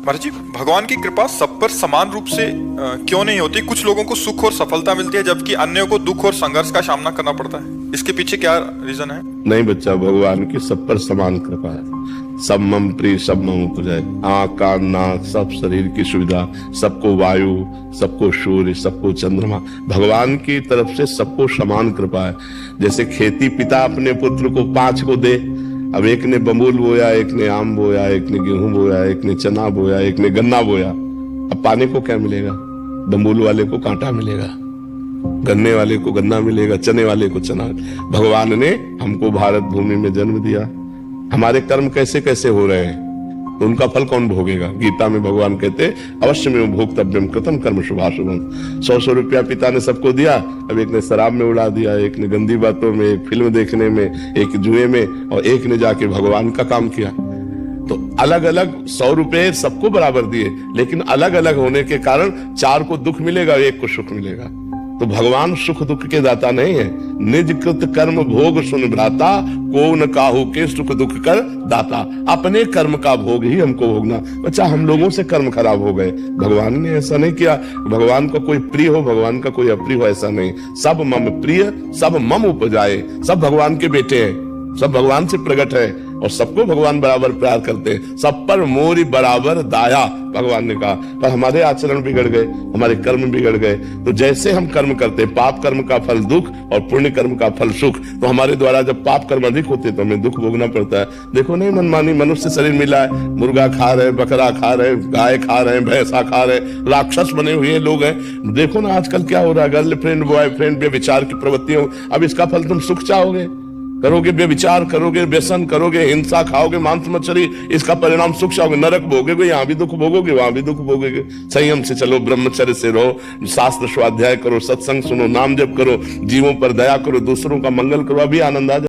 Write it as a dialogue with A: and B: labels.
A: महाराज जी, भगवान की कृपा सब पर समान रूप से क्यों नहीं होती? कुछ लोगों को सुख और सफलता मिलती है जबकि अन्यों को दुख और संघर्ष का सामना करना पड़ता है। इसके पीछे क्या रीजन है?
B: नहीं बच्चा, भगवान की सब पर समान कृपा है। सब मम प्रिय सब मम उपजय। आँख कान नाक सब शरीर की सुविधा, सबको वायु, सबको सूर्य, सबको चंद्रमा, भगवान की तरफ से सबको समान कृपा है। जैसे खेती पिता अपने पुत्र को 5 को दे, अब एक ने बबूल बोया, एक ने आम बोया, एक ने गेहूं बोया, एक ने चना बोया, एक ने गन्ना बोया। अब पाने को क्या मिलेगा? बबूल वाले को कांटा मिलेगा, गन्ने वाले को गन्ना मिलेगा, चने वाले को चना। भगवान ने हमको भारत भूमि में जन्म दिया। हमारे कर्म कैसे कैसे हो रहे हैं, तो उनका फल कौन भोगेगा? गीता में भगवान कहते अवश्य में भोक्तव्यम कृतम कर्म शुभाशुभम। 100 रुपया पिता ने सबको दिया, अब एक ने शराब में उड़ा दिया, एक ने गंदी बातों में, एक फिल्म देखने में, एक जुए में, और एक ने जाके भगवान का काम किया। तो अलग अलग 100 रुपए सबको बराबर दिए, लेकिन अलग अलग होने के कारण 4 को दुख मिलेगा, 1 को सुख मिलेगा। तो भगवान सुख दुख के दाता नहीं है। निज कृत कर्म भोग सुन भ्राता, को न काहू के सुख दुख कर दाता। अपने कर्म का भोग ही हमको भोगना। बच्चा, हम लोगों से कर्म खराब हो गए, भगवान ने ऐसा नहीं किया। भगवान का कोई प्रिय हो, भगवान का कोई अप्रिय हो, ऐसा नहीं। सब मम प्रिय सब मम उपजाए। सब भगवान के बेटे हैं, सब भगवान से प्रकट है, और सबको भगवान बराबर प्यार करते हैं। सब पर मोरी बराबर दाया, भगवान ने कहा। पर हमारे आचरण बिगड़ गए, हमारे कर्म बिगड़ गए। तो जैसे हम कर्म करते, पाप कर्म का फल दुख और पुण्य कर्म का फल सुख। तो हमारे द्वारा जब पाप कर्म अधिक होते तो हमें दुख भोगना पड़ता है। देखो नहीं, मनमानी मनुष्य शरीर मिला है, मुर्गा खा रहे, बकरा खा रहे, गाय खा रहे, भैंसा खा रहे, राक्षस बने हुए लोग हैं। देखो ना आजकल क्या हो रहा है, गर्लफ्रेंड बॉयफ्रेंड व्यभिचार की प्रवृत्तियों। अब इसका फल तुम सुख चाहोगे? करोगे व्यभिचार, करोगे व्यसन, करोगे हिंसा, खाओगे मांस मछली, इसका परिणाम सुख चाहोगे? नरक भोगोगे, यहाँ भी दुख भोगोगे, वहां भी दुख भोगोगे। संयम से चलो, ब्रह्मचर्य से रहो, शास्त्र स्वाध्याय करो, सत्संग सुनो, नाम जप करो, जीवों पर दया करो, दूसरों का मंगल करो, अभी आनंद आ जाए।